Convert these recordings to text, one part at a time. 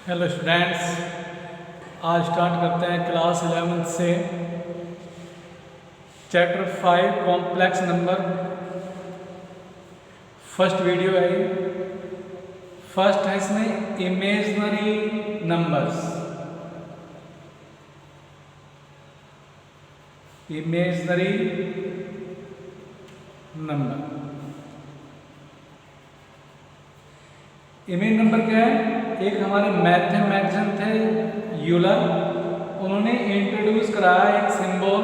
Hello students, आज start करते हैं क्लास 11 से chapter 5 complex number. First video है ये। फर्स्ट है इसमें imaginary numbers. Imaginary number. Image number क्या है? एक हमारे मैथमेटिशियन थे यूलर, उन्होंने इंट्रोड्यूस कराया एक सिंबल।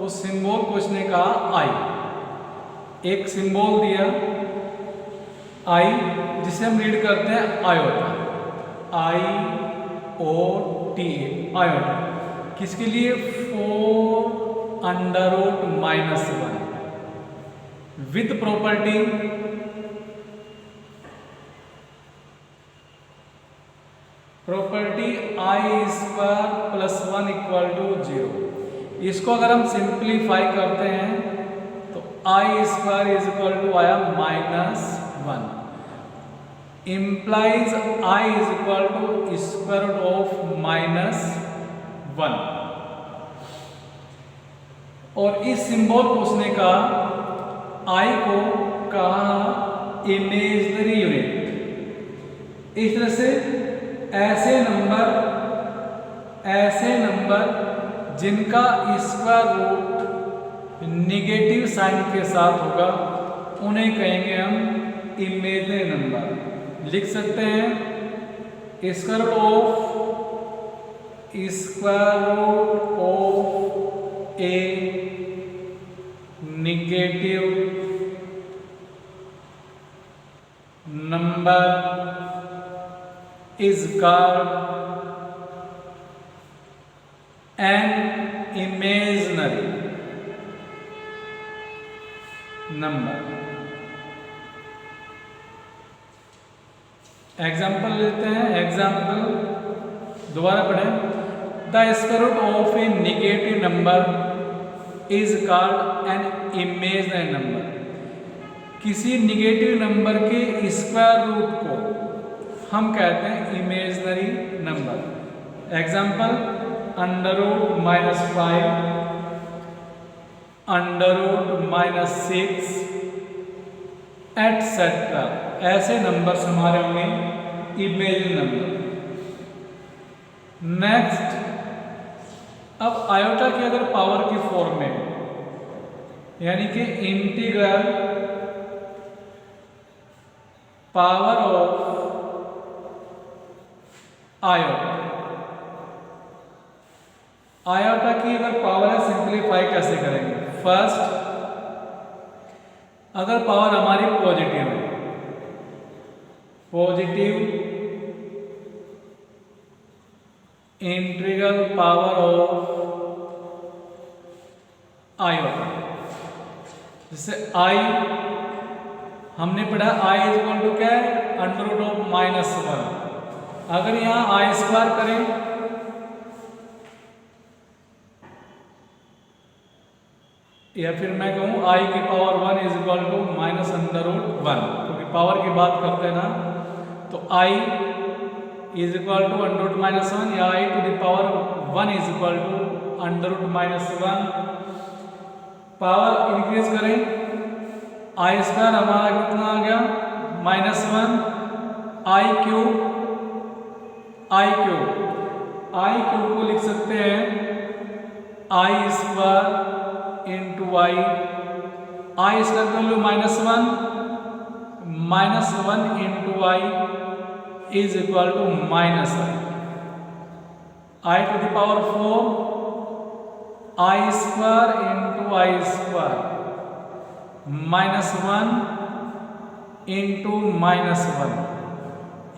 उस सिंबल को उसने कहा आई। एक सिंबल दिया आई, जिसे हम रीड करते हैं आयोटा, IOTA, आयोटा। किसके लिए? 4√-1 विद प्रॉपर्टी I²+1 = 0। इसको अगर हम सिंप्लीफाई करते हैं तो I² आया -1, implies I = ((-1)। और इस सिंबल को उसने कहा, I को कहा इमेजिनरी यूनिट। इस तरह से ऐसे नंबर जिनका स्क्वायर रूट निगेटिव साइन के साथ होगा उन्हें कहेंगे हम इमेजिनरी नंबर। लिख सकते हैं square root of a negative number is called an imaginary number। Example लेते हैं। एग्जाम्पल दोबारा पढ़ें। The square root of a negative number is called an imaginary number. किसी निगेटिव नंबर के स्क्वायर रूट को हम कहते हैं इमेजिनरी नंबर। Example √-5, √-6 etcetera. ऐसे नंबर्स हमारे होंगे इमेजिनरी नंबर। नेक्स्ट, अब आयोटा की अगर पावर की फॉर्म में, यानी कि इंटीग्रल पावर ऑफ आयोटा की अगर पावर है, सिंप्लीफाई कैसे करेंगे? फर्स्ट, अगर पावर हमारी पॉजिटिव है, positive integral power of iota, जैसे आई हमने पढ़ा I = क्या है? √(-1)। अगर यहाँ I² करें या फिर मैं कहूँ I⁻1 = -√1, क्योंकि पावर की बात करते हैं ना, तो I = √-1 या I⁻1 = √-1। पावर इंक्रीज करें, I² हमारा कितना आ गया? -1। I³ को लिख सकते हैं I² × I की वैल्यू -1 × I = -1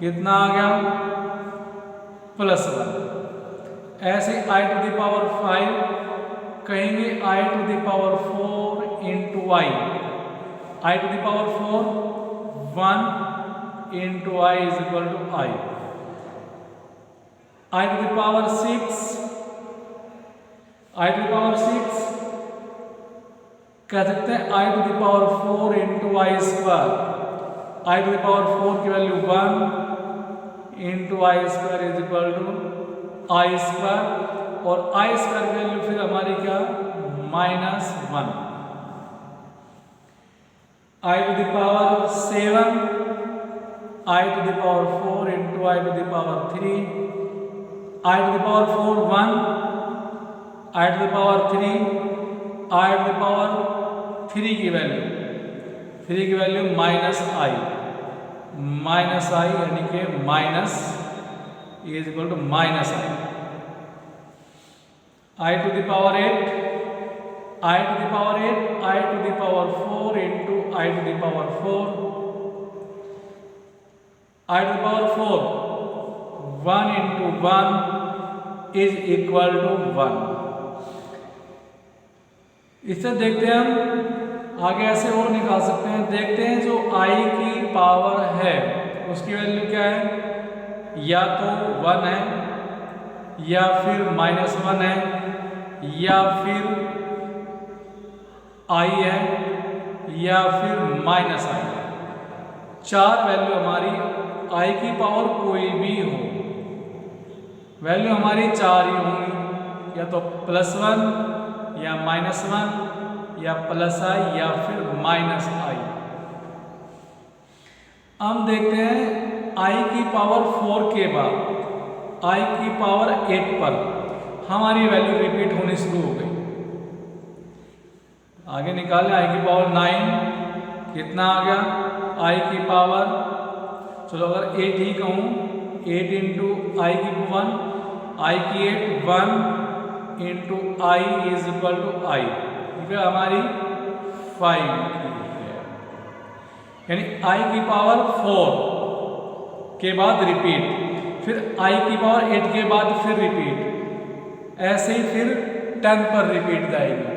कितना आ गया? +1। ऐसे I⁵ कहेंगे I⁴ × I। I⁴ 1 × I = I⁵ कह सकते हैं I⁴ × I²। I⁴ की value 1 into i square is equal to i square, और आई स्क्वायर की वैल्यू फिर हमारी क्या, -1, i to the power 7, i to the power 4 into i to the power 3, i to the power 4 1, i to the power 3, i to the power 3 की value minus i यानी कि minus is equal to minus i to the power 8, i to the power 8, i to the power 4 into i to the power 4, i to the power 4 1 into 1 is equal to 1। इससे देखते हैं हम आगे ऐसे और निकाल सकते हैं। देखते हैं जो आई की पावर है उसकी वैल्यू क्या है, या तो 1 है, या फिर -1 है, या फिर आई है, या फिर -i है। 4 वैल्यू हमारी आई की पावर कोई भी हो, वैल्यू हमारी 4 ही होंगी, या तो +1 या -1 या +i या फिर -i। हम देखते हैं आई की पावर 4 के बाद आई की पावर 8 पर हमारी वैल्यू रिपीट होनी शुरू हो गई। आगे निकालें, आई की पावर 9 कितना आ गया, आई की पावर, चलो अगर 8 ही कहूँ, 8 इंटू आई की 1, आई की 8 1 into i is equal to i, फिर हमारी 5 है, यानी आई की पावर 4 के बाद रिपीट, फिर आई की पावर 8 के बाद फिर रिपीट, ऐसे ही फिर 10 पर रिपीट जाएगी।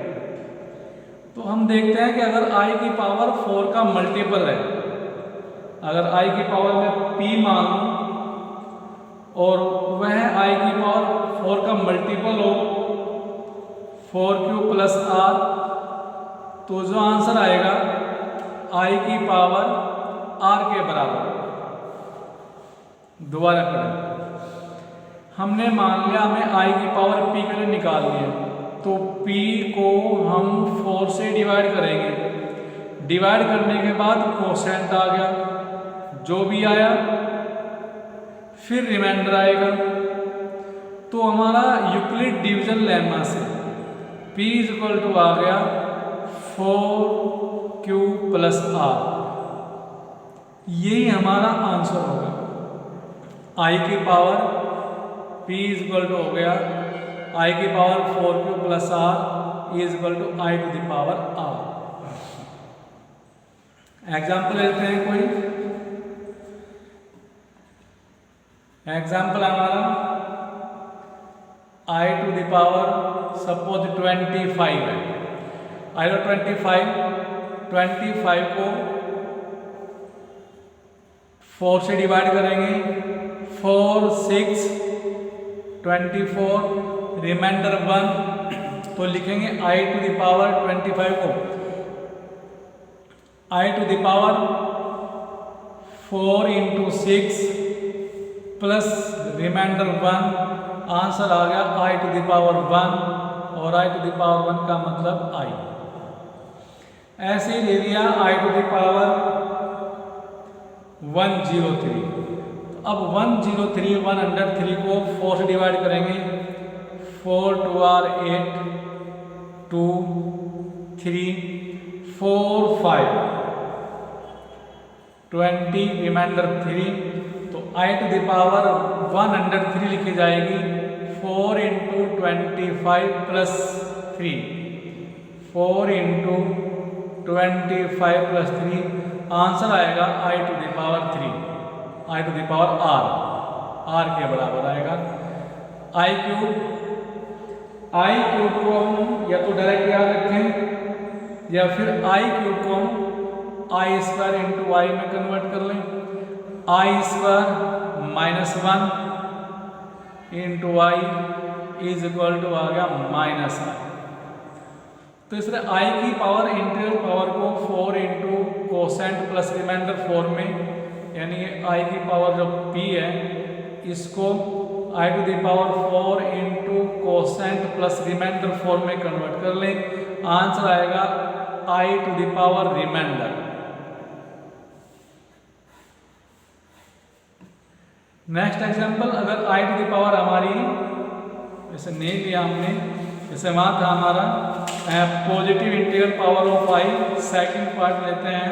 तो हम देखते हैं कि अगर आई की पावर 4 का मल्टीपल है, अगर आई की पावर में p मान लूँ और वह आई की पावर 4 का मल्टीपल हो 4³ + r, तो जो आंसर आएगा आई की पावर r के बराबर। दोबारा पढ़ें, हमने मान लिया हमें आई की पावर p के लिए निकालनी है, तो p को हम 4 से डिवाइड करेंगे, डिवाइड करने के बाद कोसेंट आ गया, जो भी आया फिर रिमाइंडर आएगा। तो हमारा यूक्लिड डिवीजन लेमा से p = आ गया 4³ + r, यही हमारा आंसर होगा। आई की पावर p = हो गया आई की power 4³ + r is equal to i to the power r। Example लेते हैं कोई। एग्जाम्पल हमारा i to the power suppose 25 है, आई 25 को 4 से डिवाइड करेंगे, 4 6 24 रिमाइंडर 1, तो लिखेंगे आई टू द पावर 25 को i to the power 4 into 6 plus remainder 1, answer आ गया आई टू द पावर 1, और आई टू द पावर 1 का मतलब आई। ऐसे ही ले लिया आई टू द पावर 103, अब 103 को 4 से डिवाइड करेंगे, 4 2 r 8 2 3 4 5 20 रिमाइंडर 3, तो आई टू द पावर 103 लिखी जाएगी 4 into 25 plus 3, 4 into 25 plus 3, answer आएगा i to the power 3, i to the power r के बराबर आएगा। आई क्यूब को हम या तो डायरेक्ट याद रखें या फिर आई क्यूब को हम आई स्क्वायर इंटू आई में कन्वर्ट कर लें। I square -1 into i is equal to आ गया -i। तो इसलिए आई की पावर इंटीरियर पावर को 4 इंटू कोसेंट प्लस रिमाइंडर 4 में, यानी आई की पावर जो p है इसको i to the power 4 into quotient plus remainder form में कन्वर्ट कर लें, आंसर आएगा i to the power remainder. Next example, अगर आई टू द पावर हमारी जैसे नहीं लिया हमने, जैसे वहाँ था हमारा positive integral power of i, second part लेते हैं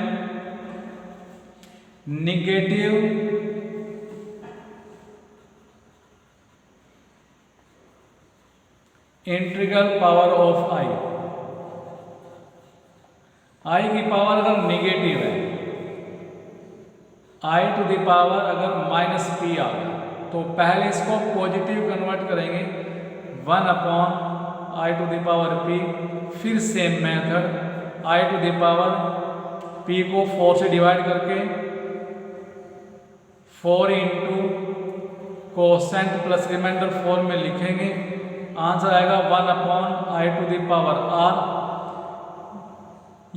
negative integral power of i. I की पावर अगर निगेटिव है, आई टू द पावर अगर माइनस पी आ गया, तो पहले इसको पॉजिटिव कन्वर्ट करेंगे 1 upon i to the power p, फिर same method i to the power p को 4 से डिवाइड करके 4 into quotient plus remainder form में लिखेंगे, आंसर आएगा 1 upon i to the power r.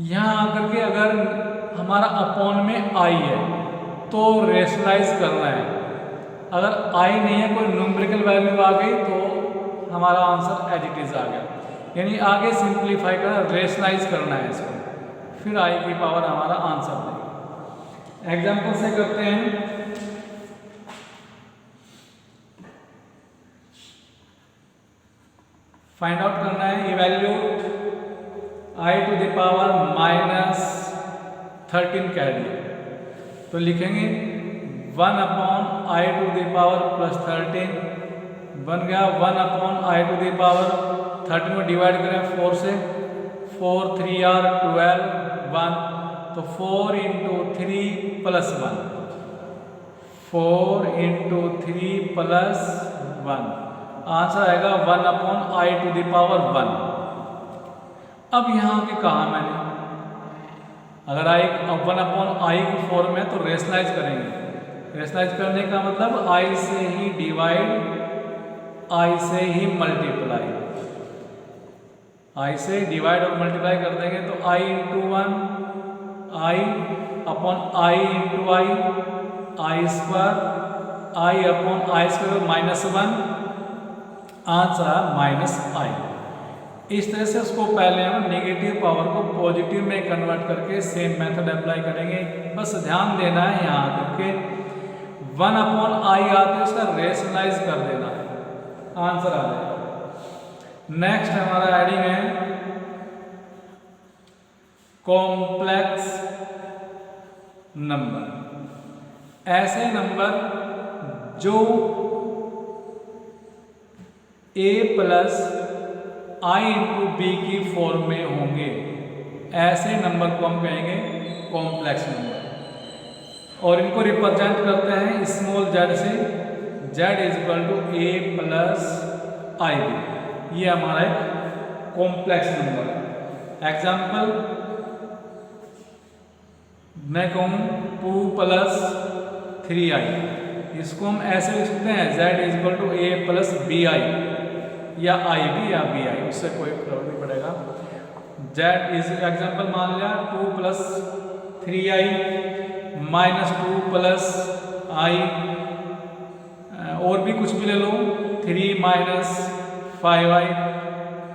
यहाँ आकर के अगर हमारा अपॉन में आई है तो रेशनलाइज करना है, अगर आई नहीं है कोई न्यूमेरिकल वैल्यू आ गई तो हमारा आंसर एज इट इज आ गया, यानी आगे सिंप्लीफाई करना, रेशनलाइज करना है इसको, फिर आई की पावर हमारा आंसर देगा। एग्जाम्पल से करते हैं, फाइंड आउट करना है evaluate i to the power minus 13 कह दिया, तो लिखेंगे 1 upon i to the power plus 13 बन गया 1 upon i to the power 13 को डिवाइड करें 4 से, 4 3 आर 12 1, तो 4 into 3 plus 1, 4 into 3 plus 1, answer आएगा 1 upon i to the power 1। अब यहाँ के कहा मैंने, अगर आई 1 अपॉन आई की फॉर्म है तो रेशनलाइज करेंगे, रेशनलाइज करने का मतलब आई से ही डिवाइड, आई से ही मल्टीप्लाई, आई से डिवाइड और मल्टीप्लाई कर देंगे तो i into 1 i upon i into i square, i upon i square minus 1, answer है माइनस आई। इस तरह से उसको पहले हम नेगेटिव पावर को पॉजिटिव में कन्वर्ट करके सेम मेथड अप्लाई करेंगे। बस ध्यान देना है यहाँ करके 1 अपॉन आई आते हैं उसका रेशनलाइज कर देना है, आंसर आ जाएगा। नेक्स्ट हमारा एडिंग है कॉम्प्लेक्स नंबर, ऐसे नंबर जो a plus i into b की फॉर्म में होंगे, ऐसे नंबर को हम कहेंगे कॉम्प्लेक्स नंबर, और इनको रिप्रेजेंट करते हैं स्मॉल z से, z is equal to a plus i b, ये हमारा एक कॉम्प्लेक्स नंबर है। एग्जाम्पल मैं कहूँ 2 प्लस 3i, इसको हम ऐसे लिख सकते हैं z is equal to a plus b i, या आई बी या बी आई, उससे कोई फर्क नहीं पड़ेगा। z इज एग्जाम्पल मान लिया 2 प्लस 3i माइनस 2 प्लस आई, और भी कुछ भी ले लो 3 माइनस 5i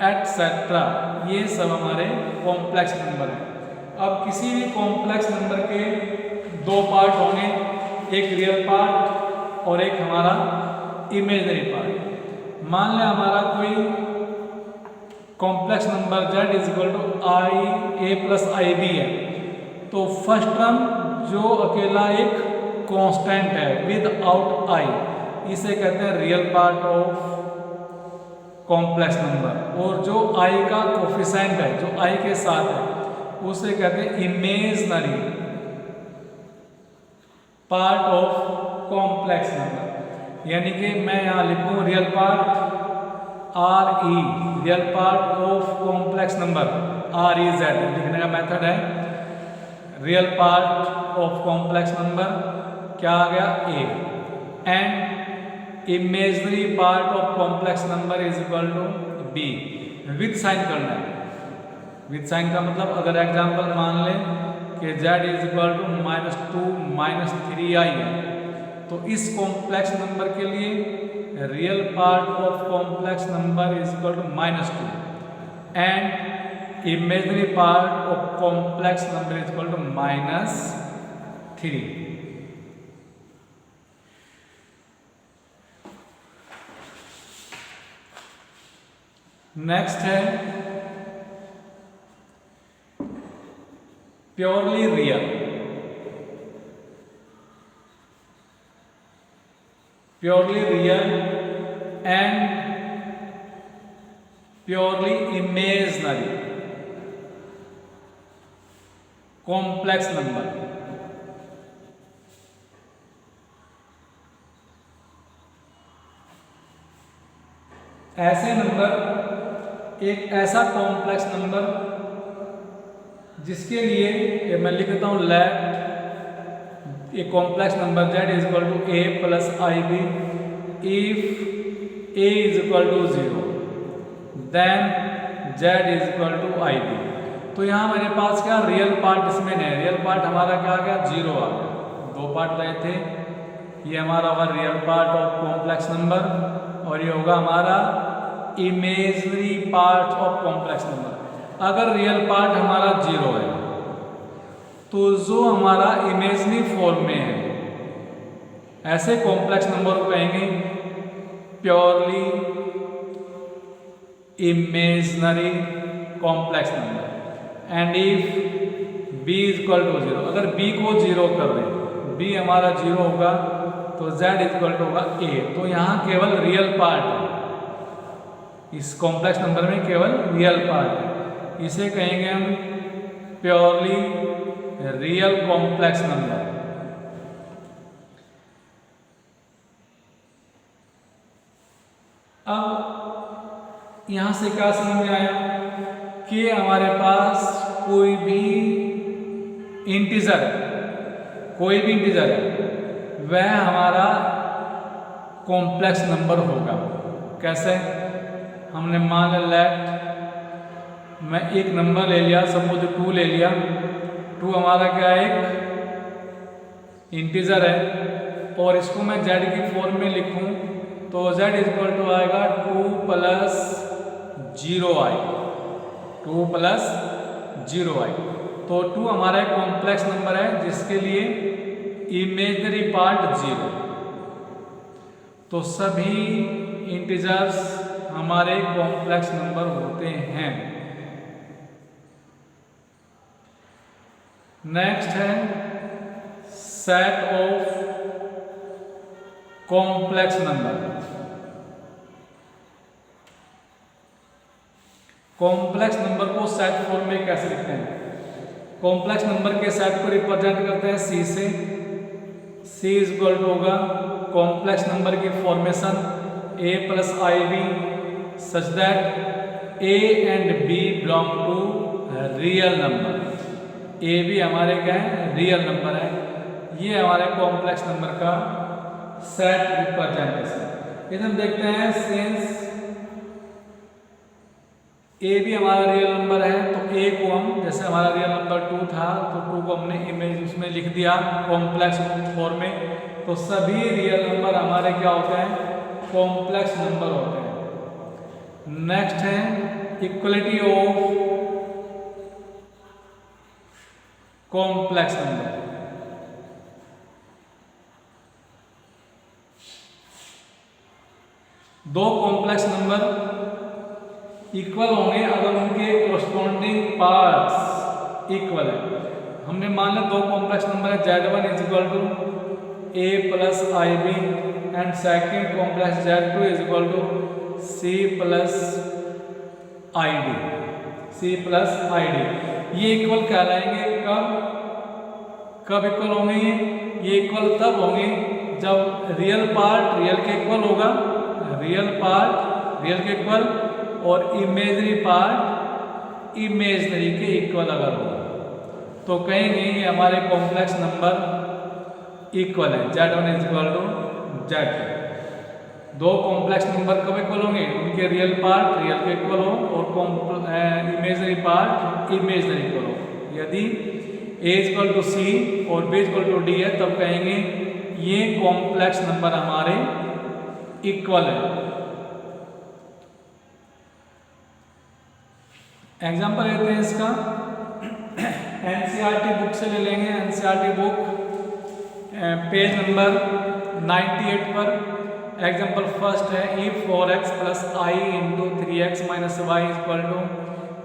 एटसेट्रा, ये सब हमारे कॉम्प्लेक्स नंबर हैं। अब किसी भी कॉम्प्लेक्स नंबर के दो पार्ट होंगे, एक रियल पार्ट और एक हमारा इमेजिनरी पार्ट। मान लें हमारा कोई complex number z is equal to i a plus i b है, तो फर्स्ट टर्म जो अकेला एक कांस्टेंट है विदाउट आई, इसे कहते हैं real part of complex number, और जो आई का कोफिशिएंट है जो आई के साथ है उसे कहते हैं imaginary part of complex number. यानी कि मैं यहाँ लिखूँ real part R E, real part of complex number R E z, लिखने का मेथड है real part of complex number क्या आ गया a, and imaginary part of complex number is equal to b. With sign करना है, with sign का मतलब अगर एग्जांपल मान लें कि z is equal to -2 -3i है, तो इस कॉम्प्लेक्स नंबर के लिए real part of complex number is equal to -2 and imaginary part of complex number is equal to -3। Next है purely real. Purely real and purely imaginary complex number. ऐसे number, एक ऐसा complex number जिसके लिए मैं लिख देता हूं let a complex number z is equal to a plus ib if a is equal to 0 then z is equal to ib। तो यहाँ मेरे पास क्या रियल पार्ट इसमें है, रियल पार्ट हमारा क्या आ गया 0 आ गया। दो पार्ट रहे थे, ये हमारा होगा real part of complex number और ये होगा हमारा imaginary part of complex number. अगर रियल पार्ट हमारा 0 है तो जो हमारा इमेजिनरी फॉर्म में है ऐसे कॉम्प्लेक्स नंबर को कहेंगे purely imaginary complex number. And if b is equal to 0, अगर b को 0 कर दें, b हमारा 0 होगा तो z इज इक्वल टू होगा a। तो यहाँ केवल रियल पार्ट है, इस कॉम्प्लेक्स नंबर में केवल रियल पार्ट है, इसे कहेंगे हम प्योरली रियल कॉम्प्लेक्स नंबर। अब यहां से क्या समझ में आया कि हमारे पास कोई भी इंटीजर है, कोई भी इंटीजर है वह हमारा कॉम्प्लेक्स नंबर होगा। कैसे? हमने मान लिया लेट मैं एक नंबर ले लिया, सपोज 2 ले लिया, 2 हमारा क्या है एक इंटीजर है और इसको मैं z की फॉर्म में लिखूं तो z इज इक्वल टू आएगा 2 प्लस 0i, 2 प्लस 0i। तो 2 हमारा एक कॉम्प्लेक्स नंबर है जिसके लिए इमेजिनरी पार्ट 0। तो सभी इंटीजर्स हमारे कॉम्प्लेक्स नंबर होते हैं। नेक्स्ट है set of complex number. Complex number को सेट फॉर्म में कैसे लिखते हैं? कॉम्प्लेक्स नंबर के सेट को रिप्रेजेंट करते हैं c से। c इज इक्वल टू होगा कॉम्प्लेक्स नंबर की formation a plus ib such that a and b belong to real number. a भी हमारे क्या है रियल नंबर है। ये हमारे कॉम्प्लेक्स नंबर का सेट रिप्रेजेंटेशन। इधर हम देखते हैं सिंस a भी हमारा रियल नंबर है तो a को हम, जैसे हमारा रियल नंबर 2 था तो 2 को हमने इमेज उसमें लिख दिया कॉम्प्लेक्स फॉर्म में। तो सभी रियल नंबर हमारे क्या होते हैं कॉम्प्लेक्स नंबर होते हैं। नेक्स्ट है इक्वलिटी ऑफ कॉम्प्लेक्स नंबर। दो कॉम्प्लेक्स नंबर इक्वल होंगे अगर उनके कोरस्पॉन्डिंग पार्ट्स इक्वल है। हमने मान लिया दो कॉम्प्लेक्स नंबर है z1 is equal to a plus ib and second complex z2 is equal to c plus id, c plus id। ये इक्वल कहलाएंगे कब इक्वल होंगे? ये इक्वल तब होंगे जब रियल पार्ट रियल के इक्वल होगा, रियल पार्ट रियल के इक्वल, और इमेजनरी पार्ट इमेजनरी के इक्वल अगर होगा तो कहेंगे ये हमारे कॉम्प्लेक्स नंबर इक्वल है, z1 is equal to z2। दो कॉम्प्लेक्स नंबर कब इक्वल होंगे? उनके रियल पार्ट रियल के इक्वल हो और इमेजनरी पार्ट इमेजनरी इक्वल हो। यदि a इक्वल टू c और b इक्वल टू d है तब कहेंगे ये कॉम्प्लेक्स नंबर हमारे इक्वल है। एग्जाम्पल लेते हैं इसका, एनसीईआरटी बुक से ले लेंगे। एनसीईआरटी बुक पेज नंबर 98 पर एग्जाम्पल फर्स्ट है, ई 4x plus i into 3x minus y equal to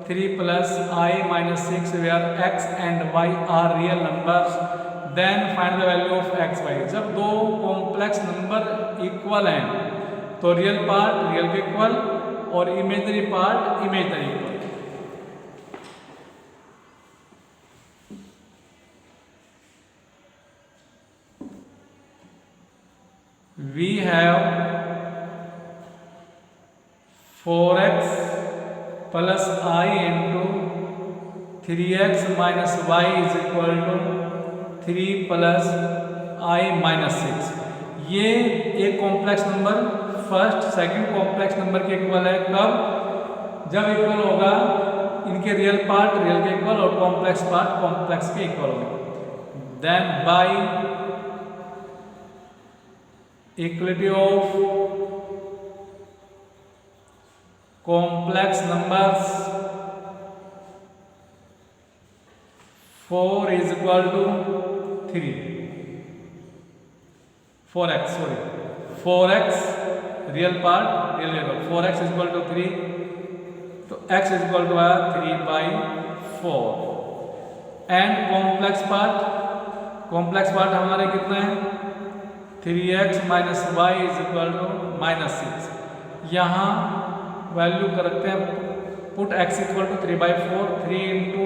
3 plus i minus 6 where x and y are real numbers then find the value of x y। जब दो complex number equal हैं तो real part real के equal और imaginary part imaginary equal. We have 4x plus I into 3x minus y is equal to 3 plus I minus 6। ये एक complex number first second complex number के equal है। कब? जब इक्वल होगा इनके रियल पार्ट रियल के इक्वल और कॉम्प्लेक्स पार्ट कॉम्प्लेक्स के इक्वल होगा। Then by equality of complex numbers 4 is equal to 3 4x real part real equal 4x is equal to 3 तो x is equal to 3/4 and complex part हमारे कितना है 3x minus y is equal to minus 6। यहाँ value करते हैं, put x equal to 3/4 3 into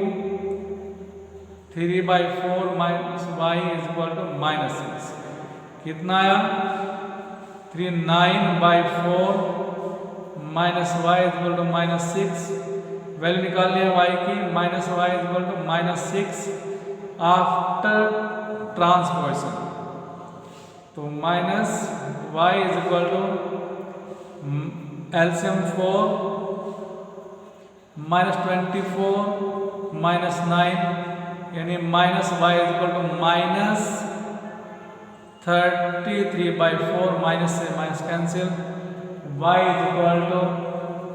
3/4 minus y is equal to minus 6। कितना आया 3 9/4 minus y is equal to minus 6। Value निकालनी है y की, minus y is equal to minus 6 after transposition. तो minus y is equal to LCM 4 minus 24 minus 9 यानी minus y is equal to minus 33/4 minus से minus cancel y is equal to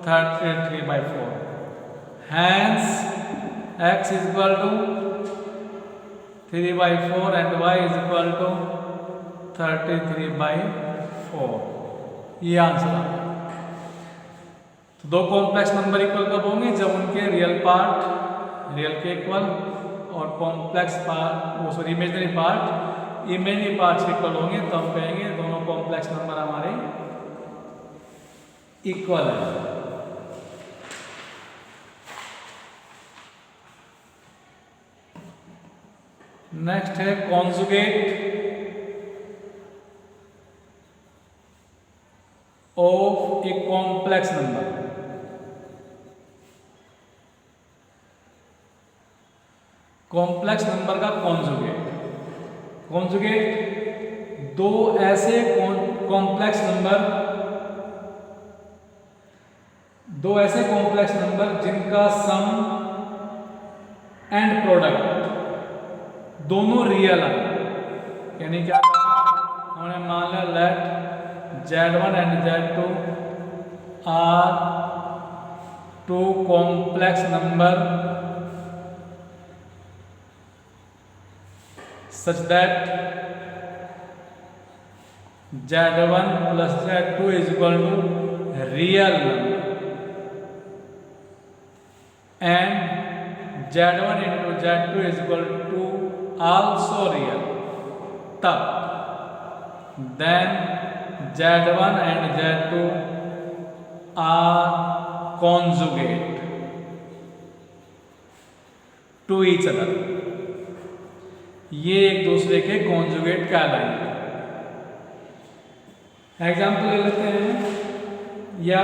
33/4। Hence x is equal to 3/4 and y is equal to 33/4। ये answer आ गया। तो दो complex number equal कब होंगे? जब उनके रियल पार्ट रियल के इक्वल और complex part imaginary part imaginary parts equal होंगे, तब कहेंगे दोनों कॉम्प्लेक्स नंबर हमारे इक्वल है। नेक्स्ट है conjugate of a complex number. Complex number का कॉन्जुगेट दो ऐसे कॉम्प्लेक्स नंबर जिनका सम एंड प्रोडक्ट दोनों रियल है। यानी क्या हमने मान लिया late Z1 and Z2 are two complex number such that Z1 plus Z2 is equal to real number and Z1 into Z2 is equal to also real। तब then Z1 and Z2 are conjugate to each other। ये एक दूसरे के conjugate कहलाएंगे। Example ले लेते हैं, या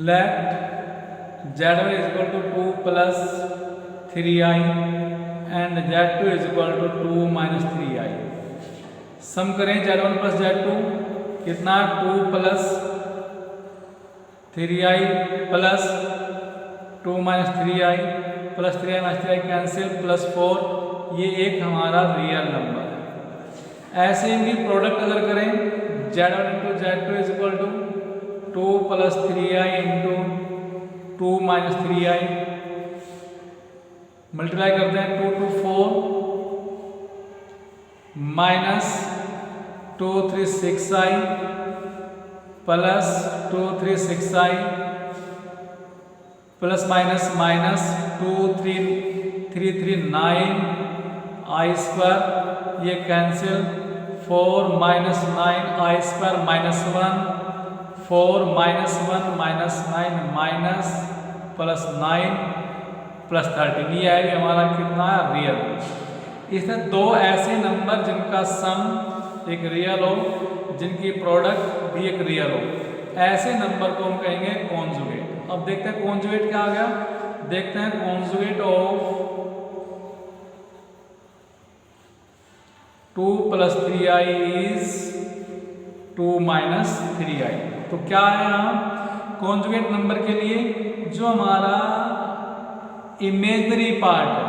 late Z1 is equal to 2 plus 3i and Z2 is equal to 2 minus 3i। सम करें Z1 प्लस Z2 कितना 2 plus 3i plus 2 minus 3i plus 3i minus 3i cancel plus 4 ये एक हमारा रियल नंबर है। ऐसे इनकी प्रोडक्ट अगर करें Z1 into Z2 is equal to 2 plus 3i into 2 minus 3i, multiply करते हैं 2 two 4 minus 2 3 6i plus 2 3 6i plus minus minus 2 3 3 3 9 i square, ये cancel 4 minus 9 i square minus 1 4 minus 1 minus 9 minus plus 9 plus 13, ये है हमारा कितना real. इसमें दो ऐसे नंबर जिनका सम एक रियल हो, जिनकी प्रोडक्ट भी एक रियल हो, ऐसे नंबर को हम कहेंगे कॉन्जुगेट। अब देखते हैं कॉन्जुगेट क्या आ गया, देखते हैं conjugate of 2 plus 3i is 2 minus 3i। तो क्या है यहाँ कॉन्जुगेट नंबर के लिए जो हमारा इमेजनरी पार्ट है,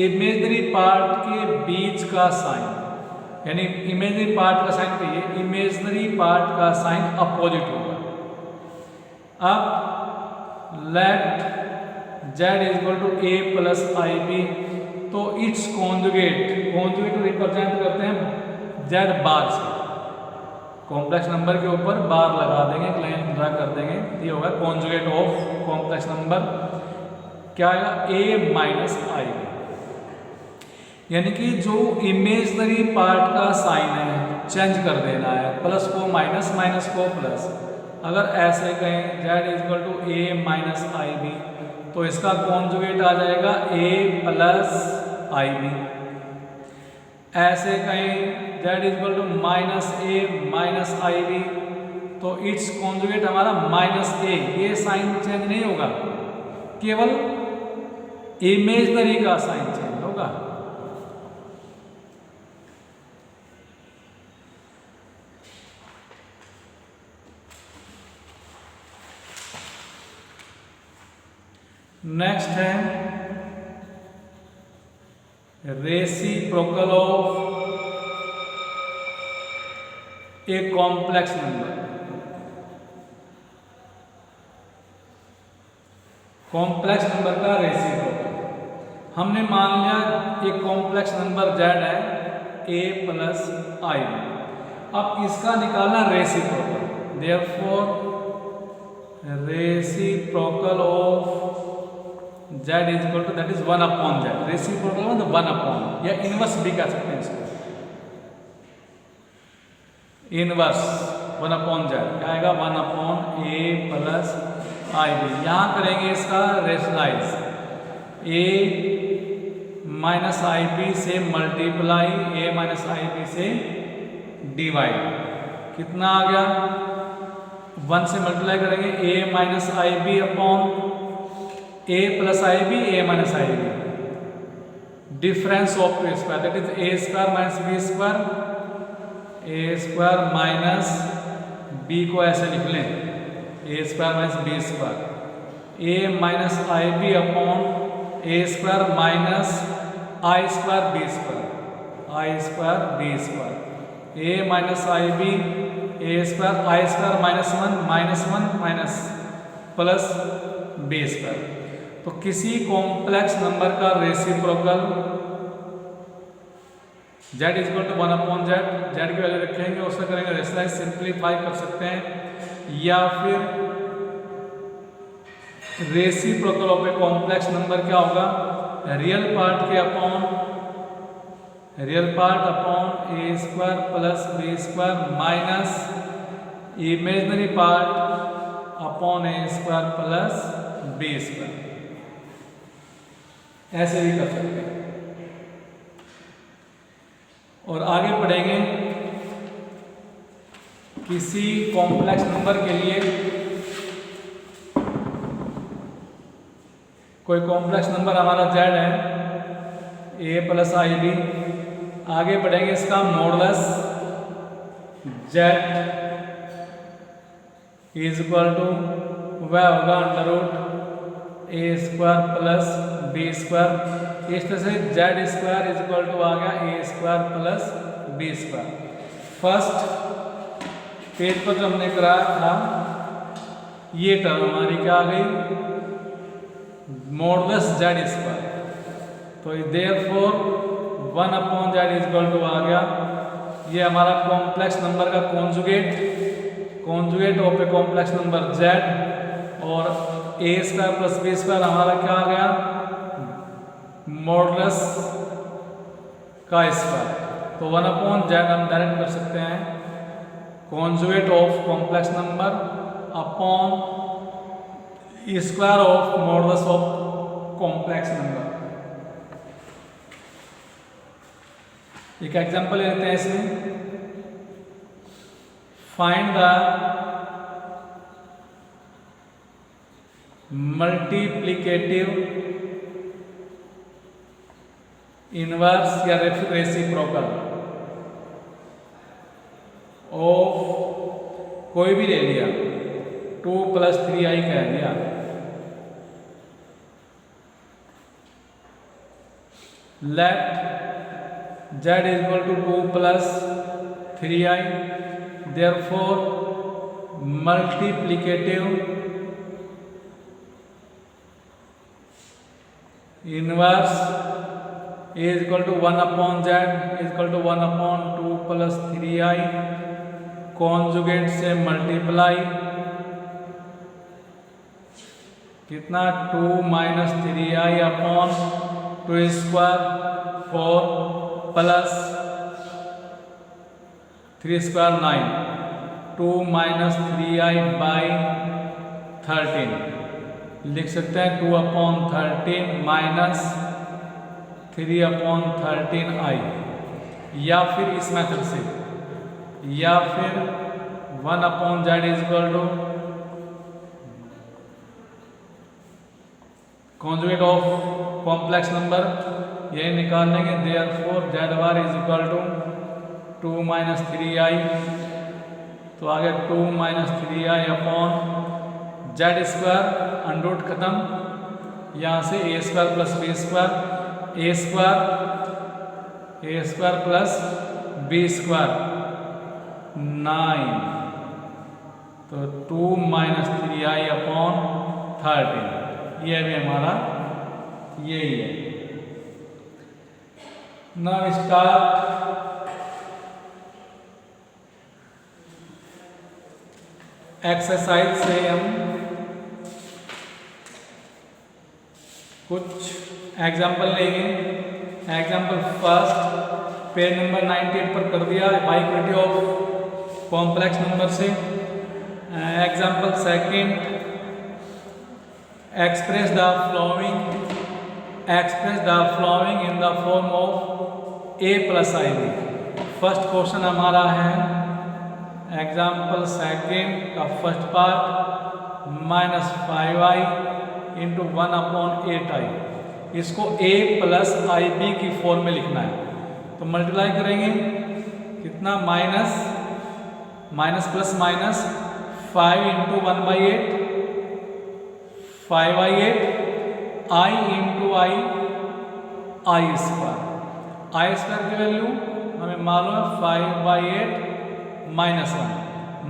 इमेजनरी पार्ट के बीच का साइन, यानी इमेजनरी पार्ट का साइन कहिए, इमेजनरी पार्ट का साइन अपोजिट होगा। अब let z is equal to a plus i b, तो इट्स कॉन्जुगेट रिप्रेजेंट करते हैं z बार से, कॉम्प्लेक्स नंबर के ऊपर बार लगा देंगे, एक लाइन ड्रा कर देंगे, ये होगा कॉन्जुगेट ऑफ कॉम्प्लेक्स नंबर, क्या आएगा a माइनस आई बी। यानी कि जो इमेजनरी पार्ट का साइन है चेंज कर देना है, प्लस को माइनस माइनस को प्लस। अगर ऐसे कहें z is equal to a minus i b, तो इसका कॉन्जुगेट आ जाएगा a प्लस आई बी। ऐसे कहें z is equal to minus a minus i b, तो इट्स कॉन्जुगेट हमारा माइनस a, ये साइन चेंज नहीं होगा, केवल इमेजनरी का साइन चेंज होगा। नेक्स्ट है reciprocal of a complex number. Complex number का रेसिप्रोकल, हमने मान लिया एक कॉम्प्लेक्स नंबर z है a प्लस आई, अब इसका निकालना reciprocal, therefore reciprocal of z is equal to that is 1 upon z, reciprocal मतलब 1 अपॉन, या इनवर्स भी कह सकते हैं इसको, इनवर्स 1 अपॉन z क्या आएगा 1 upon a plus i b. यहाँ करेंगे इसका rationalise, a minus i b से multiply a minus i b से डिवाइड, कितना आ गया 1 से मल्टीप्लाई करेंगे a minus i b upon a plus i b a minus i b, difference of two square that is a square minus b square, a square minus b को ऐसे लिख लें a square minus b square, a minus i b upon a square minus i square b square, i square b square, a minus i b a square i square minus 1 minus plus b square. तो किसी complex number का reciprocal z is equal to 1 upon z, z की value रखेंगे, उससे करेंगे rationalise, simplify कर सकते हैं, या फिर reciprocal of a complex number क्या होगा, रियल पार्ट के upon real part upon a square plus b square minus imaginary part upon a square plus b square, ऐसे भी कर सकते हैं। और आगे पढ़ेंगे किसी कॉम्प्लेक्स नंबर के लिए, कोई कॉम्प्लेक्स नंबर हमारा z है a प्लस आई बी, आगे बढ़ेंगे इसका modulus z is equal to वह होगा under root a square plus b square इस तरह से z square is equal to आ गया a square plus b square. First page पर जो हमने कराया था ये टर्म हमारी क्या आ गई, मॉडुलस जेड स्क्वायर। तो therefore 1 upon z is equal to आ गया, ये हमारा कॉम्प्लेक्स नंबर का conjugate of a complex number z, और a square plus b square हमारा क्या आ गया, मॉडुलस का स्क्वायर। तो 1 अपॉन जेड हम डायरेक्ट कर सकते हैं conjugate of complex number upon square of modulus of complex number. एक एग्जांपल लेते हैं इसमें, फाइंड द मल्टीप्लिकेटिव इनवर्स या रेसिप्रोकल ऑफ, कोई भी ले लिया, 2 + 3i कह दिया, late z is equal to 2 + 3i, therefore multiplicative inverse is equal to 1 upon z is equal to 1 upon 2 + 3i, conjugate से मल्टीप्लाई कितना 2 - 3i upon 2 square 4 plus 3 square 9, 2 - 3i by 13 लिख सकते हैं, 2 अपॉन 13 माइनस 3 अपॉन 13i, या फिर इस method से, या फिर 1 upon z is equal to conjugate of complex number, ये निकाल लेंगे, therefore z bar is equal to 2 - 3i, तो आ गया 2 - 3i upon Z square, under root खत्म, यहाँ से ए स्क्वायर प्लस बी स्क्वायर, ए स्क्वायर प्लस बी स्क्वायर 9, तो 2 - 3i अपॉन 13, ये भी हमारा यही है। नाउ स्टार्ट एक्सरसाइज से हम कुछ एग्जाम्पल लेंगे। एग्जाम्पल फर्स्ट पेज नंबर 98 पर कर दिया, बाइक्विटी ऑफ कॉम्प्लेक्स नंबर से। Example second, express the following in the form of a plus ib। First question हमारा है एग्जाम्पल सेकंड का first part, -5i × 1 upon 8i, इसको a + ib की फॉर्म में लिखना है। तो मल्टीप्लाई करेंगे कितना, minus plus minus 5 × 1/8 5/8 i × i square की वैल्यू हमें मालूम है 5/8 -1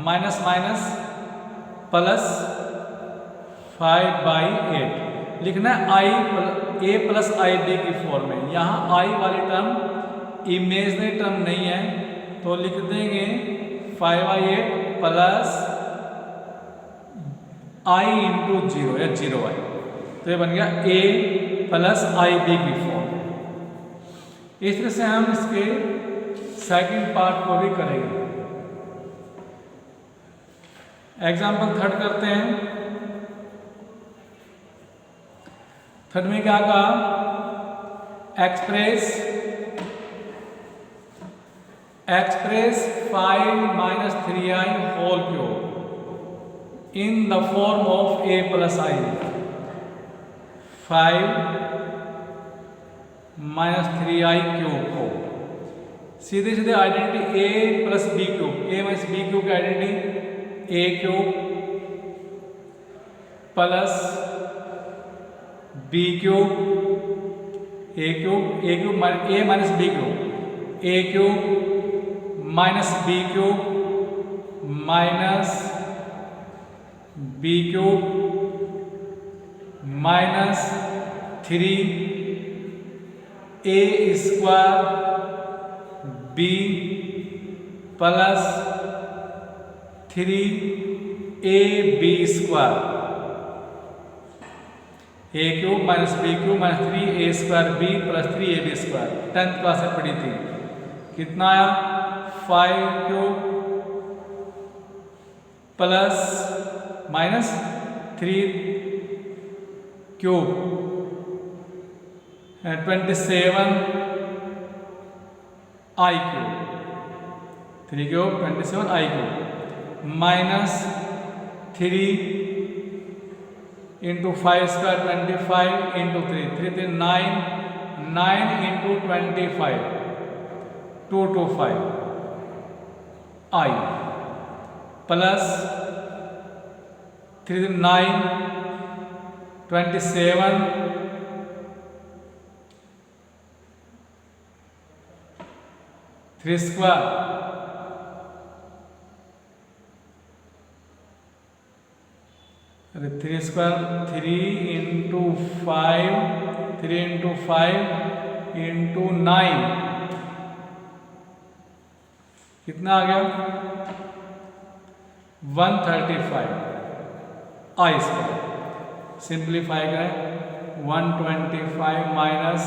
माइनस माइनस प्लस 5/8 लिखना है a + ib की फॉर्म में। यहाँ i वाली टर्म इमेजनरी टर्म नहीं है, तो लिख देंगे 5/8 प्लस i × 0 या 0i, तो ये बन गया a + ib की फॉर्म। इस तरह से हम इसके सेकंड पार्ट को भी करेंगे। एग्जाम्पल थर्ड करते हैं। थर्ड में क्या कहा, express 5 - 3i whole cube in the form of a plus i। 5 - 3i cube को सीधे सीधे identity a + b cube, a - b cube की identity a cube plus b cube a cube a minus b cube, a cube minus b cube minus b cube minus 3 a square b plus 3 a b square, a cube minus b cube minus 3 a square b plus 3 a b square. 10th class में पढ़ी थी। कितना आया 5 cube plus minus 3 cube 27 i cube, 3 cube 27 i cube minus 3 into 5 square 25 into 3 3 9 9 into 25 225 i plus 3 9 27 3 square अरे 3 square 3 into 5 3 into 5 into 9 कितना आ गया 135 i square. Simplify करें 125 माइनस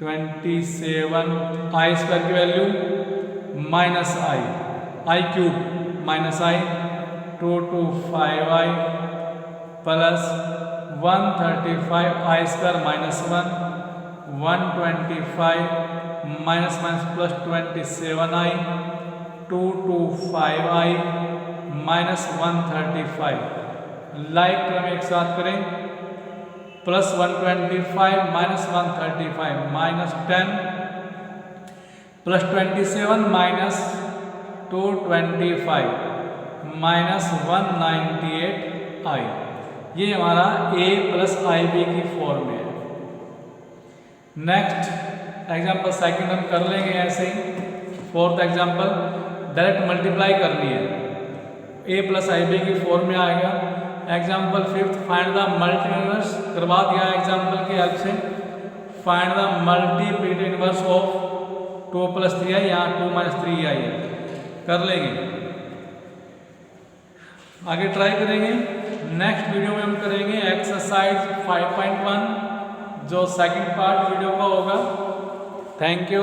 27 आई स्क्वायर की value minus i cube minus i 225 i plus 135 i square minus 1 125 minus minus plus 27 i 225 i minus 135 like term एक साथ करें plus 125 minus 135 minus 10 plus 27 minus 225 minus 198 i. ये हमारा a plus i b की form में है। Next example second हम कर लेंगे ऐसे ही। फोर्थ एग्जाम्पल डायरेक्ट मल्टीप्लाई करनी है, a प्लस आई बी की फॉर्म में आएगा। Example fifth find the multi inverse करवा दिया एग्जाम्पल की हेल्प से। Find the multiplicative inverse of 2 plus 3 आई, यहाँ 2 माइनस 3 आई है, कर लेंगे। आगे ट्राई करेंगे। नेक्स्ट वीडियो में हम करेंगे एक्सरसाइज 5.1 जो सेकंड पार्ट वीडियो का होगा। Thank you.